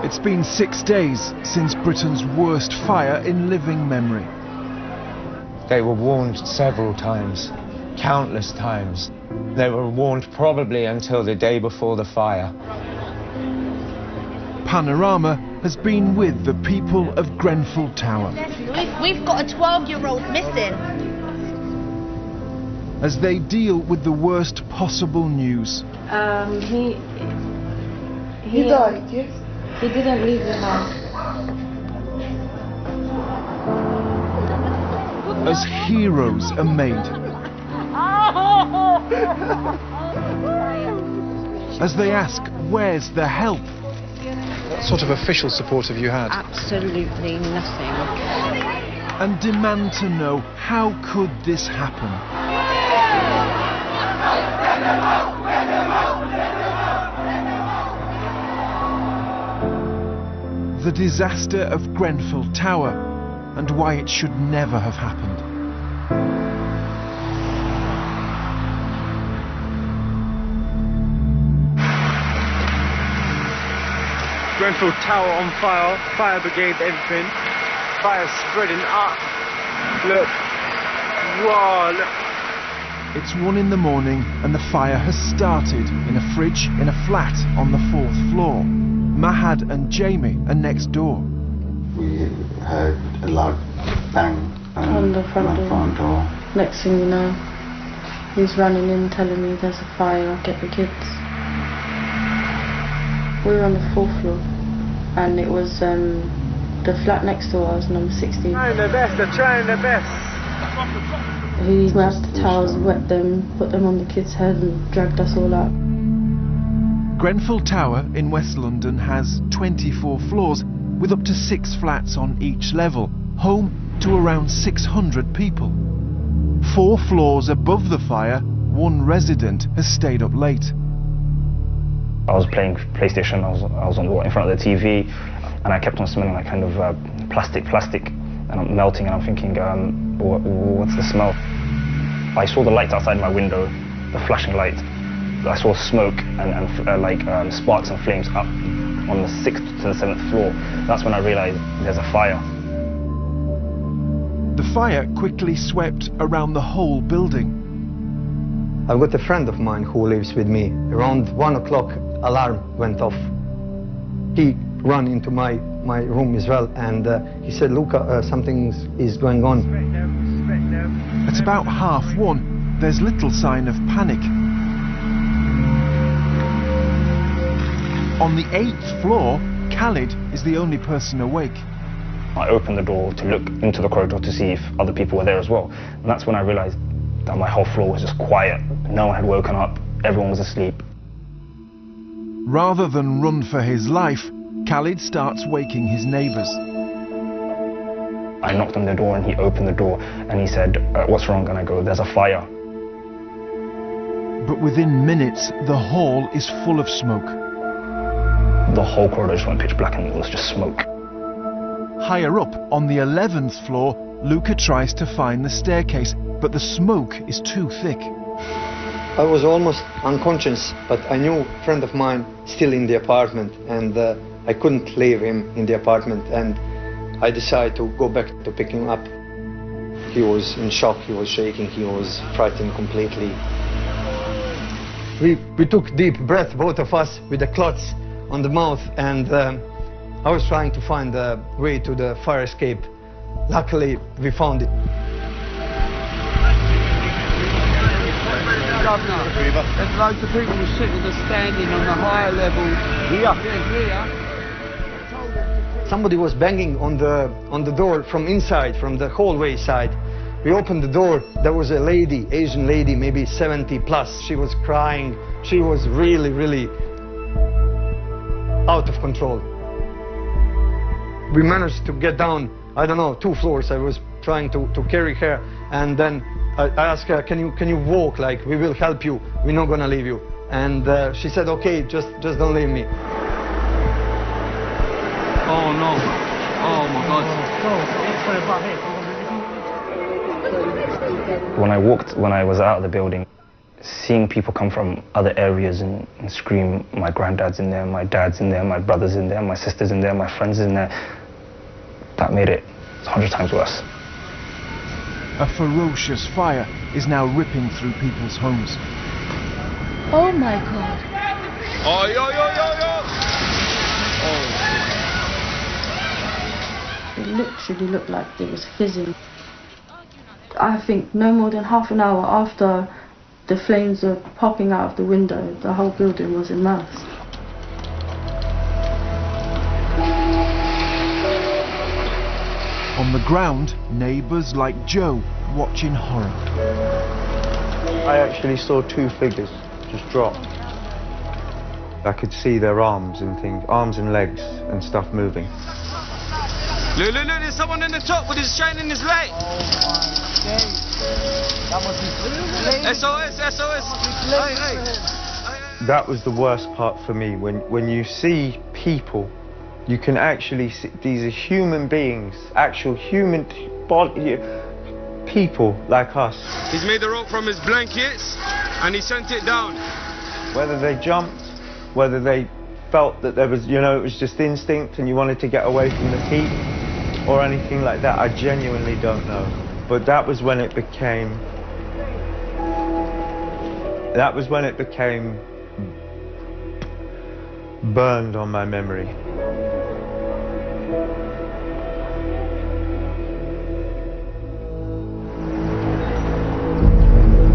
It's been 6 days since Britain's worst fire in living memory. They were warned several times, countless times. They were warned probably until the day before the fire. Panorama has been with the people of Grenfell Tower. We've got a 12-year-old missing. As they deal with the worst possible news. He died, yes? He didn't leave the house. As heroes are made. As they ask, where's the help? What sort of official support have you had? Absolutely nothing. And demand to know, how could this happen? The disaster of Grenfell Tower and why it should never have happened. Grenfell Tower on fire, fire brigade, everything. Fire spreading up. Look. Whoa, look. It's 1 in the morning and the fire has started in a fridge in a flat on the 4th floor. Mahad and Jamie are next door. We heard a loud bang on the front door. Next thing you know, he's running in telling me there's a fire, I'll get the kids. We were on the 4th floor and it was the flat next door. I was number 16. Trying their best, they're trying their best. He grabbed the towels, wet them, put them on the kids' head and dragged us all out. Grenfell Tower in West London has 24 floors with up to 6 flats on each level, home to around 600 people. 4 floors above the fire, 1 resident has stayed up late. I was playing PlayStation, I was in front of the TV, and I kept on smelling like kind of plastic, and I'm melting, and I'm thinking, what's the smell? I saw the lights outside my window, the flashing light. I saw smoke and sparks and flames up on the 6th to the 7th floor. That's when I realized there's a fire. The fire quickly swept around the whole building. I've got a friend of mine who lives with me. Around 1 o'clock, alarm went off. He ran into my room as well, and he said, Luca, something is going on. At about 1:30, there's little sign of panic. On the 8th floor, Khalid is the only person awake. I opened the door to look into the corridor to see if other people were there as well. And that's when I realized that my whole floor was just quiet. No one had woken up. Everyone was asleep. Rather than run for his life, Khalid starts waking his neighbours. I knocked on the door and he opened the door and he said, what's wrong? And I go, there's a fire. But within minutes, the hall is full of smoke. The whole corridor just went pitch black and it was just smoke. Higher up, on the 11th floor, Luca tries to find the staircase, but the smoke is too thick. I was almost unconscious, but I knew a friend of mine still in the apartment, and I couldn't leave him in the apartment, and I decided to go back to pick him up. He was in shock, he was shaking, he was frightened completely. We took deep breath, both of us, with the clots on the mouth, and I was trying to find a way to the fire escape. Luckily, we found it. Governor, there's loads of people sitting and standing on the higher level here. Somebody was banging on the door from inside, from the hallway side. We opened the door. There was a lady, Asian lady, maybe 70 plus. She was crying. She was really, really out of control. We managed to get down, I don't know, 2 floors. I was trying to carry her, and then I asked her, can you walk? Like, we will help you. We're not gonna leave you. And she said, okay, just don't leave me. Oh no! Oh my God! When I was out of the building, seeing people come from other areas and scream, my granddad's in there, my dad's in there, my brother's in there, my sister's in there, my friend's in there, that made it 100 times worse. A ferocious fire is now ripping through people's homes. Oh my God. Oh, yo, yo, yo, yo! It literally looked like it was fizzing. I think no more than half an hour after the flames were popping out of the window, the whole building was immersed. On the ground, neighbours like Joe watch in horror. I actually saw two figures just drop. I could see their arms and things, arms and legs and stuff moving. Look, look, look, there's someone in the top with his shining his light. SOS, SOS. That was the worst part for me, when you see people, you can actually see these are human beings, actual human body, people like us. He's made a rope from his blankets and he sent it down. Whether they jumped, whether they felt that there was, you know, it was just instinct and you wanted to get away from the heat or anything like that, I genuinely don't know. But that was when it became burned on my memory.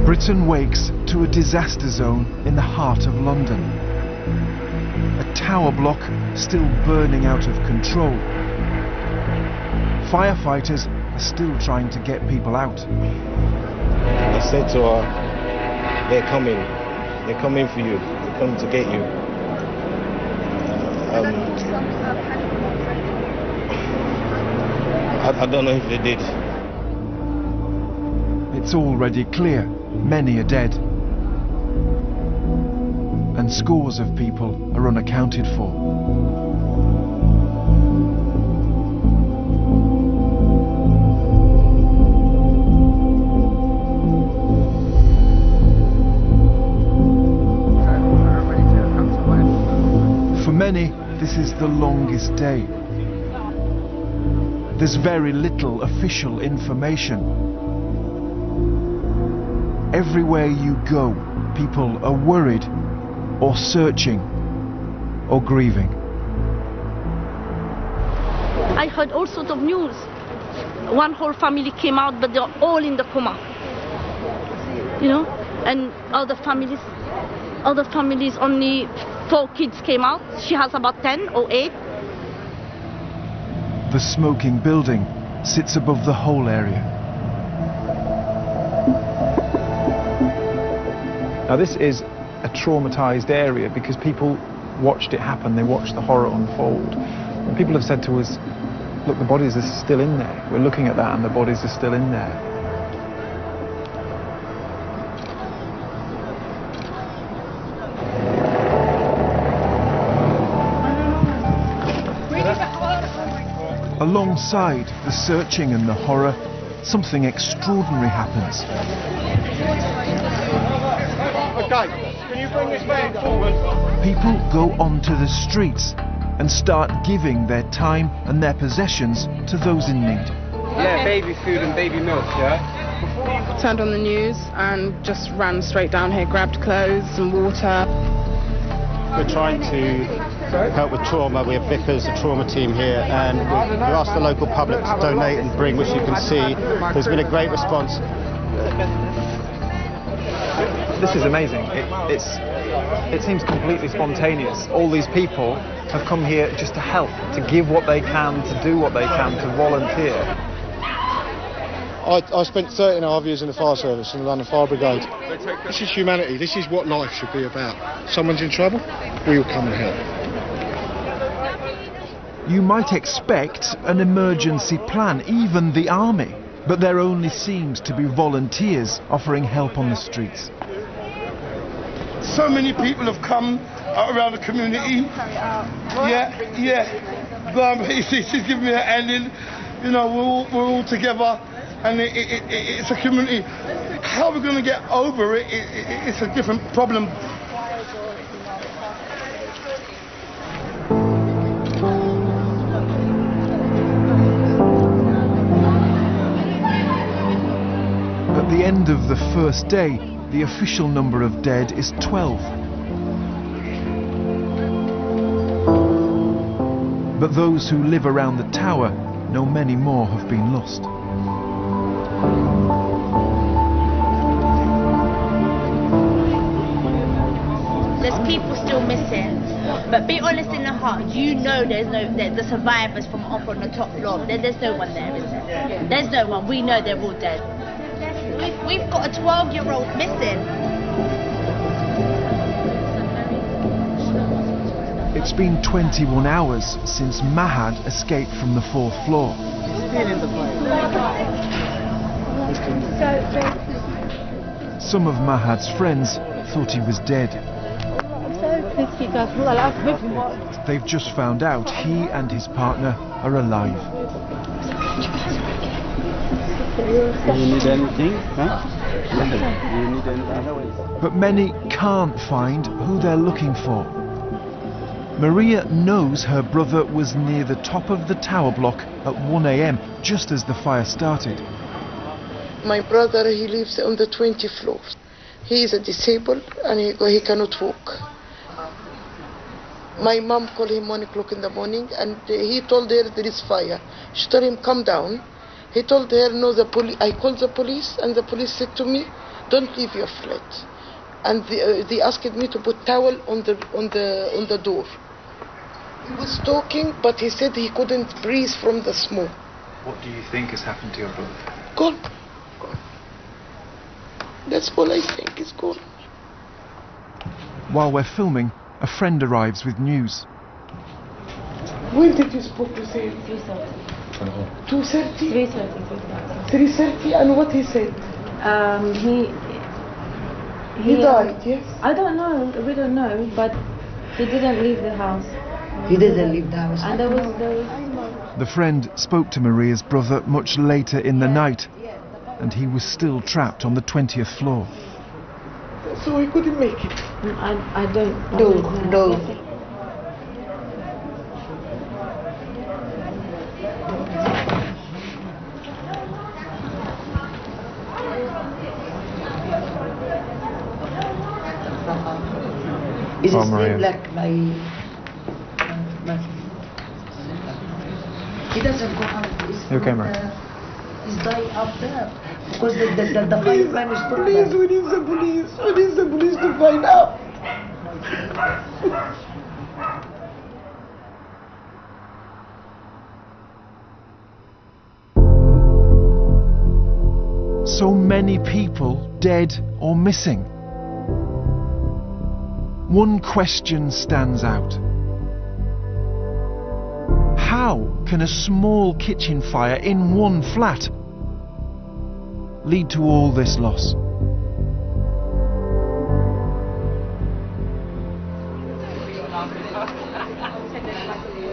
Britain wakes to a disaster zone in the heart of London. A tower block still burning out of control. Firefighters are still trying to get people out. They said to her, they're coming for you, they're coming to get you. I don't know if they did. It's already clear, many are dead. And scores of people are unaccounted for. For many, this is the longest day. There's very little official information. Everywhere you go, people are worried, or searching, or grieving. I heard all sorts of news. One whole family came out, but they're all in the coma. You know? And other families, only 4 kids came out. She has about 10 or 8. The smoking building sits above the whole area. Now this is a traumatized area because people watched it happen, they watched the horror unfold. And people have said to us, look, the bodies are still in there. We're looking at that and the bodies are still in there. Alongside the searching and the horror, something extraordinary happens. Okay, can you bring this man forward? People go onto the streets and start giving their time and their possessions to those in need. Yeah, baby food and baby milk, yeah? Turned on the news and just ran straight down here, grabbed clothes and water. We're trying to help with trauma. We have Vickers, the trauma team here, and we've asked the local public to donate and bring, which you can see. There's been a great response. This is amazing. It seems completely spontaneous. All these people have come here just to help, to give what they can, to do what they can, to volunteer. I spent 13.5 years in the fire service in the London Fire Brigade. This is humanity. This is what life should be about. Someone's in trouble, we'll come and help. You might expect an emergency plan, even the army, but there only seems to be volunteers offering help on the streets. So many people have come around the community. Yeah. She's giving me a hand in. You know, we're all together, and it's a community. how we're going to get over it, it's a different problem. At the end of the first day, the official number of dead is 12. But those who live around the tower know many more have been lost. There's people still missing, but be honest in the heart, you know there's the survivors from up on the top floor. There's no one there, is there? There's no one. We know they're all dead. We've got a 12-year-old missing. It's been 21 hours since Mahad escaped from the 4th floor. Some of Mahad's friends thought he was dead. They've just found out he and his partner are alive. You need anything? Huh? You need anything? But many can't find who they're looking for. Maria knows her brother was near the top of the tower block at 1 a.m. just as the fire started. My brother, he lives on the 20th floor. He is disabled and he cannot walk. My mom called him 1 o'clock in the morning and he told her there is fire. She told him come down. He told her no, I called the police and the police said to me, don't leave your flat. And they asked me to put towel on the door. He was talking, but he said he couldn't breathe from the smoke. What do you think has happened to your brother? Gone. That's all I think is gone. While we're filming, a friend arrives with news. When did you spoke to him? 2:30. 3:30. And what he said? He died, yes? I don't know, we don't know, but he didn't leave the house. He didn't leave the house. And there was... The friend spoke to Maria's brother much later in the night, and he was still trapped on the 20th floor. So he couldn't make it? I don't No. Is his name like my... He doesn't go out. You okay, Marie? He's dying up there. Because the fireman is told Please, we need the police. We need the police to find out. So many people dead or missing. One question stands out. How can a small kitchen fire in one flat lead to all this loss?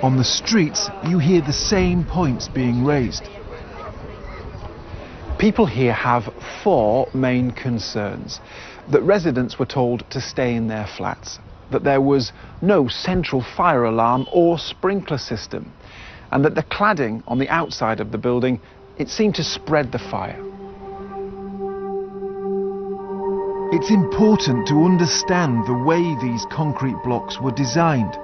On the streets, you hear the same points being raised. People here have 4 main concerns. That residents were told to stay in their flats, that there was no central fire alarm or sprinkler system, and that the cladding on the outside of the building, it seemed to spread the fire. It's important to understand the way these concrete blocks were designed.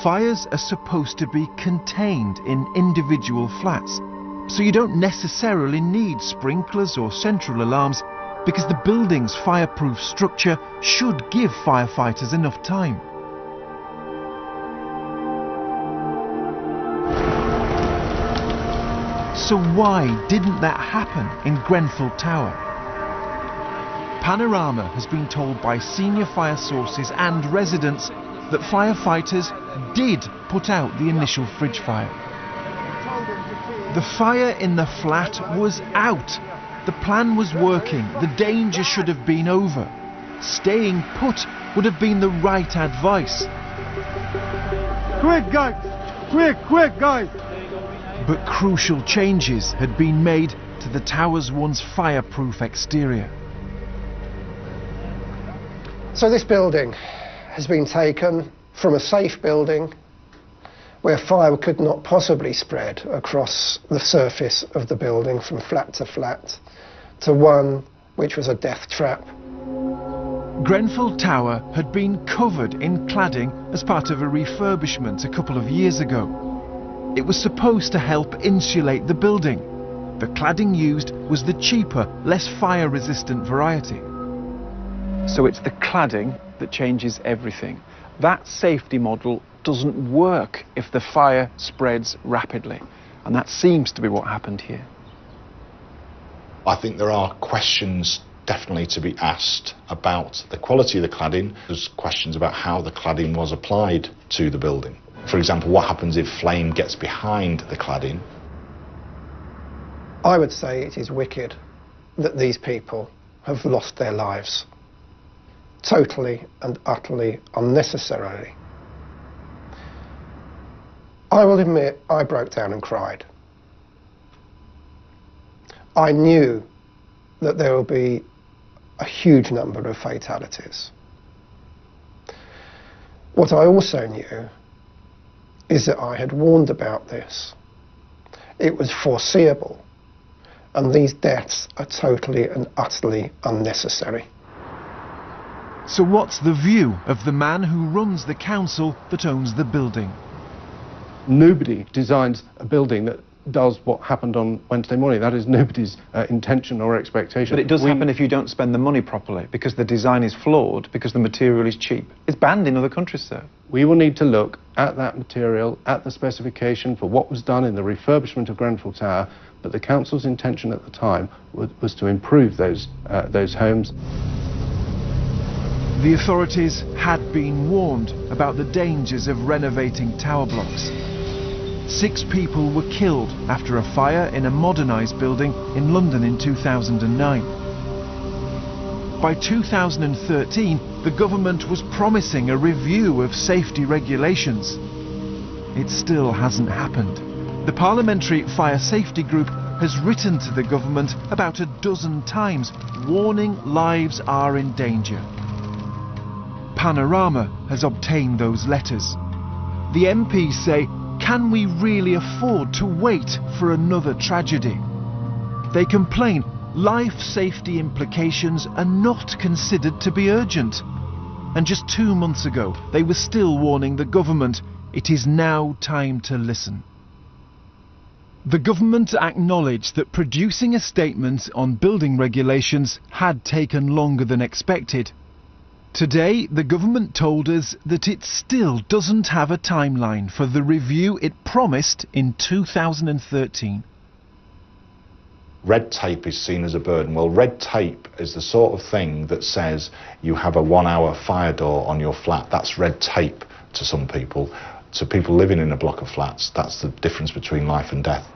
Fires are supposed to be contained in individual flats, so you don't necessarily need sprinklers or central alarms, because the building's fireproof structure should give firefighters enough time. So why didn't that happen in Grenfell Tower? Panorama has been told by senior fire sources and residents that firefighters did put out the initial fridge fire. The fire in the flat was out. The plan was working. The danger should have been over. Staying put would have been the right advice. Quick, guys! Quick, guys! But crucial changes had been made to the tower's once fireproof exterior. So this building has been taken from a safe building where fire could not possibly spread across the surface of the building from flat to flat, to one which was a death trap. Grenfell Tower had been covered in cladding as part of a refurbishment a couple of years ago. It was supposed to help insulate the building. The cladding used was the cheaper, less fire-resistant variety. So it's the cladding that changes everything. That safety model doesn't work if the fire spreads rapidly, and that seems to be what happened here. I think there are questions definitely to be asked about the quality of the cladding. There's questions about how the cladding was applied to the building. For example, what happens if flame gets behind the cladding? I would say it is wicked that these people have lost their lives, totally and utterly unnecessarily. I will admit I broke down and cried. I knew that there will be a huge number of fatalities. What I also knew is that I had warned about this. It was foreseeable, and these deaths are totally and utterly unnecessary. So what's the view of the man who runs the council that owns the building? Nobody designs a building that does what happened on Wednesday morning. That is nobody's intention or expectation. But it does happen if you don't spend the money properly, because the design is flawed, because the material is cheap. It's banned in other countries, sir. We will need to look at that material, at the specification for what was done in the refurbishment of Grenfell Tower, but the council's intention at the time was to improve those homes. The authorities had been warned about the dangers of renovating tower blocks. 6 people were killed after a fire in a modernised building in London in 2009. By 2013, the government was promising a review of safety regulations. It still hasn't happened. The Parliamentary Fire Safety Group has written to the government about a dozen times, warning lives are in danger. Panorama has obtained those letters. The MPs say, can we really afford to wait for another tragedy? They complain life safety implications are not considered to be urgent. And just 2 months ago, they were still warning the government, it is now time to listen. The government acknowledged that producing a statement on building regulations had taken longer than expected. Today, the government told us that it still doesn't have a timeline for the review it promised in 2013. Red tape is seen as a burden. Well, red tape is the sort of thing that says you have a 1-hour fire door on your flat. That's red tape to some people. To people living in a block of flats, that's the difference between life and death.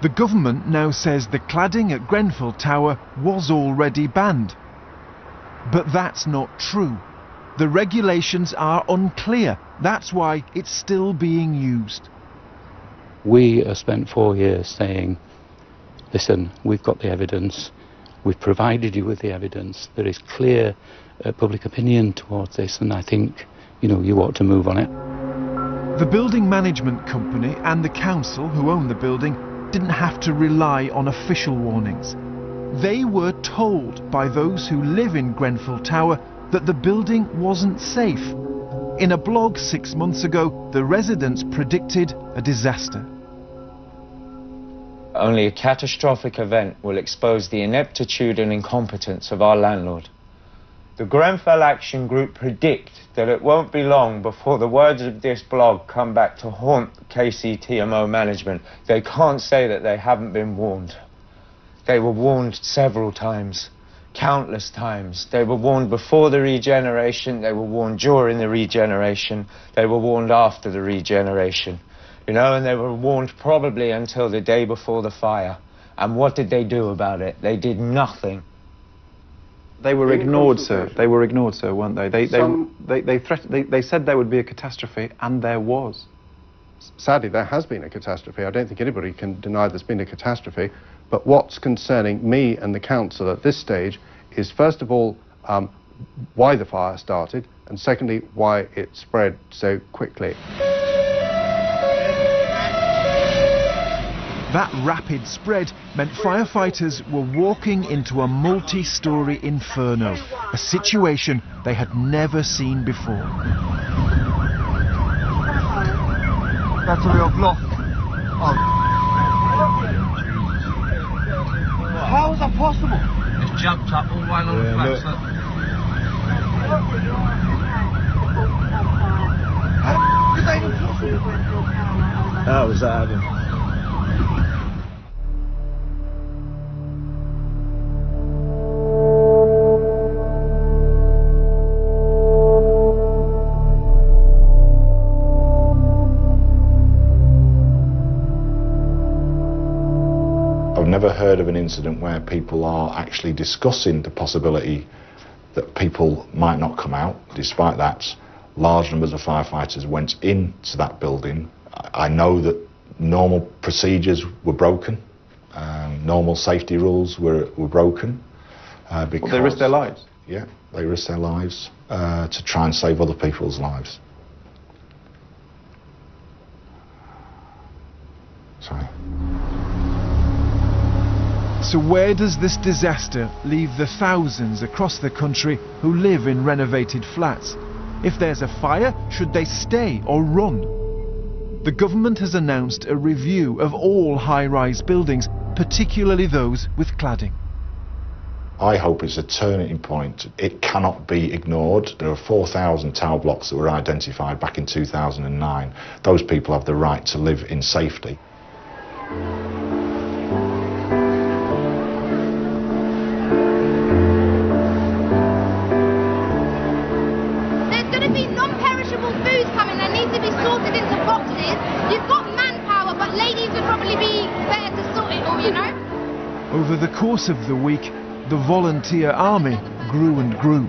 The government now says the cladding at Grenfell Tower was already banned. But that's not true. The regulations are unclear. That's why it's still being used. We have spent 4 years saying, listen, we've got the evidence, we've provided you with the evidence, there is clear public opinion towards this, and I think, you ought to move on it. The building management company and the council who own the building didn't have to rely on official warnings. They were told by those who live in Grenfell Tower that the building wasn't safe. In a blog 6 months ago, the residents predicted a disaster. Only a catastrophic event will expose the ineptitude and incompetence of our landlord. The Grenfell Action Group predict that it won't be long before the words of this blog come back to haunt KCTMO management. They can't say that they haven't been warned. They were warned several times, countless times. They were warned before the regeneration, they were warned during the regeneration, they were warned after the regeneration. And they were warned probably until the day before the fire. And what did they do about it? They did nothing. They were ignored, sir. They were ignored, sir, weren't they? They said there would be a catastrophe, and there was. Sadly, there has been a catastrophe. I don't think anybody can deny there's been a catastrophe. But what's concerning me and the council at this stage is, first of all, why the fire started, and secondly, why it spread so quickly. That rapid spread meant firefighters were walking into a multi-storey inferno, a situation they had never seen before. That's a real block. Oh. How is that possible? It's jumped up all one on the flats. How is that even possible? How was that happening? I've never heard of an incident where people are actually discussing the possibility that people might not come out. Despite that, large numbers of firefighters went into that building. I know that normal procedures were broken, normal safety rules were broken. Because they risked their lives? Yeah, they risked their lives to try and save other people's lives. Sorry. So where does this disaster leave the thousands across the country who live in renovated flats? If there's a fire, should they stay or run? The government has announced a review of all high-rise buildings, particularly those with cladding. I hope it's a turning point. It cannot be ignored. There are 4,000 tower blocks that were identified back in 2009. Those people have the right to live in safety. Over the course of the week, the volunteer army grew and grew.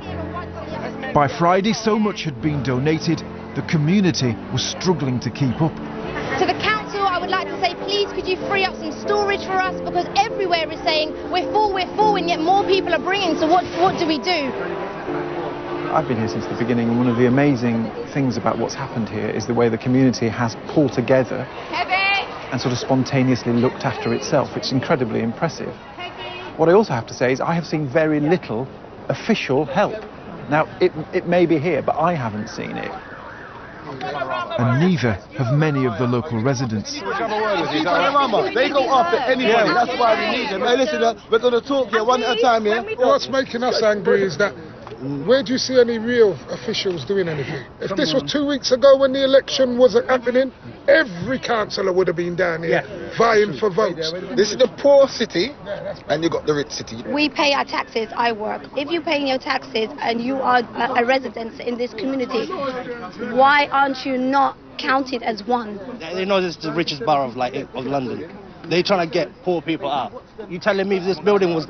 By Friday, so much had been donated, the community was struggling to keep up. To the council, I would like to say, please could you free up some storage for us, because everywhere is saying we're full, and yet more people are bringing, so what do we do? I've been here since the beginning, and one of the amazing things about what's happened here is the way the community has pulled together and sort of spontaneously looked after itself. It's incredibly impressive. What I also have to say is I have seen very little official help. Now, it may be here, but I haven't seen it. And neither have many of the local residents. They go after anybody, that's why we need them. Hey, listen, we're going to talk here one at a time here. What's making us angry is that where do you see any real officials doing anything? If this was 2 weeks ago when the election wasn't happening, every councillor would have been down here vying for votes. This is the poor city, and you got the rich city. We pay our taxes, I work. If you're paying your taxes and you are a resident in this community, why aren't you not counted as one? They know this is the richest borough of London. They're trying to get poor people out. You telling me if this building was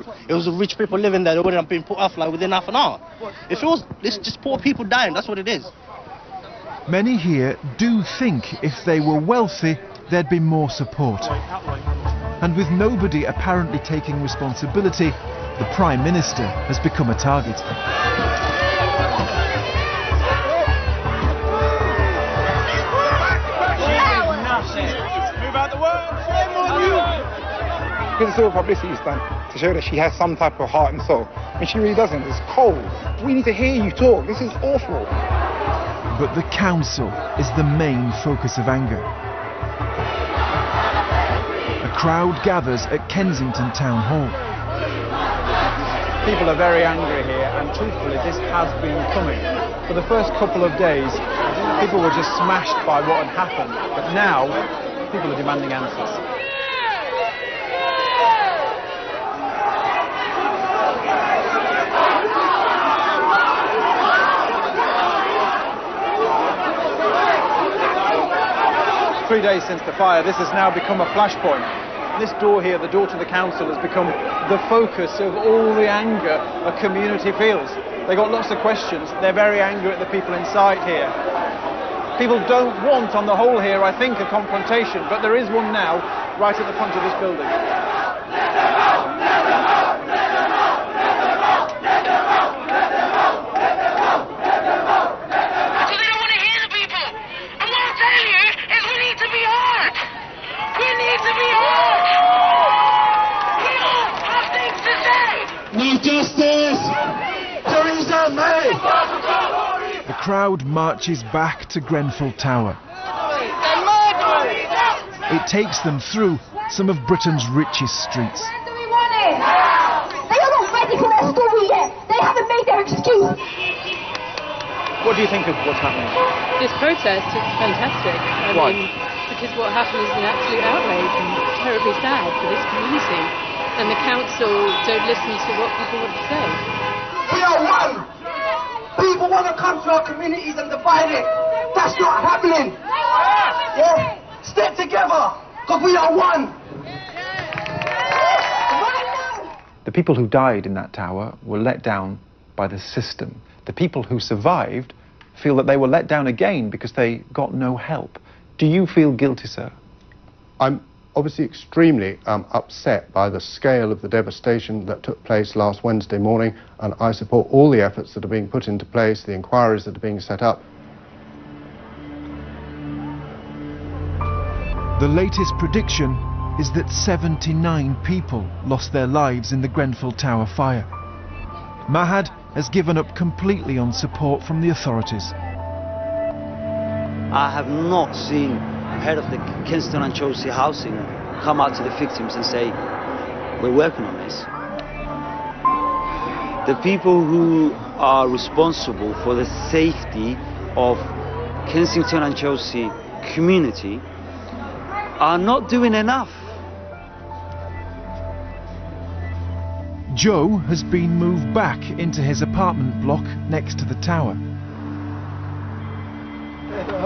rich people living there, they wouldn't have been put off like within half an hour. If it was, it's just poor people dying, that's what it is. Many here do think if they were wealthy, there'd be more support. And with nobody apparently taking responsibility, the Prime Minister has become a target. Move out the way! Shame on you! This is all publicity stunt to show that she has some type of heart and soul. And she really doesn't. It's cold. We need to hear you talk. This is awful. But the council is the main focus of anger. A crowd gathers at Kensington Town Hall. People are very angry here, and truthfully, this has been coming. For the first couple of days, people were just smashed by what had happened, but now, people are demanding answers. Three days since the fire, this has now become a flashpoint. This door here, the door to the council, has become the focus of all the anger a community feels. They've got lots of questions. They're very angry at the people inside here. People don't want, on the whole here, I think, a confrontation, but there is one now, right at the front of this building. crowd marches back to Grenfell Tower. It takes them through some of Britain's richest streets. They are not ready for their story yet. They haven't made their excuse. What do you think of what's happening? This protest is fantastic. I mean, because what happened is an absolute outrage and terribly sad for this community. And the council don't listen to what people want to say. We are one. People want to come to our communities and divide it. That's not happening. Yeah. Stick together, because we are one. The people who died in that tower were let down by the system. The people who survived feel that they were let down again because they got no help. Do you feel guilty, sir? I'm obviously extremely upset by the scale of the devastation that took place last Wednesday morning, and I support all the efforts that are being put into place, the inquiries that are being set up. The latest prediction is that 79 people lost their lives in the Grenfell Tower fire. Mahad has given up completely on support from the authorities. I have not seen head of the Kensington and Chelsea housing come out to the victims and say, we're working on this. The people who are responsible for the safety of Kensington and Chelsea community are not doing enough. Joe has been moved back into his apartment block next to the tower.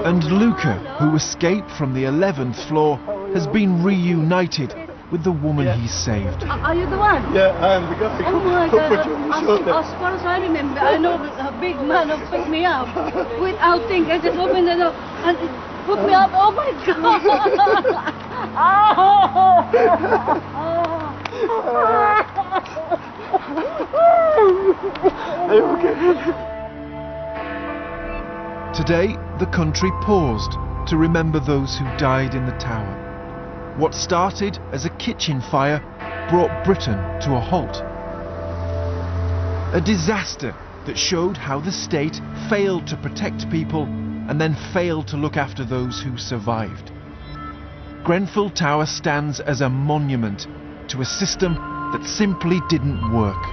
And Luca, who escaped from the 11th floor, has been reunited with the woman he saved. Are you the one? Yeah, I am the guy. Oh my God. As far as I remember, I know a big man who picked me up without thinking. I just opened the door and put me up. Oh my God. Are you okay? Today, the country paused to remember those who died in the tower. What started as a kitchen fire brought Britain to a halt. A disaster that showed how the state failed to protect people and then failed to look after those who survived. Grenfell Tower stands as a monument to a system that simply didn't work.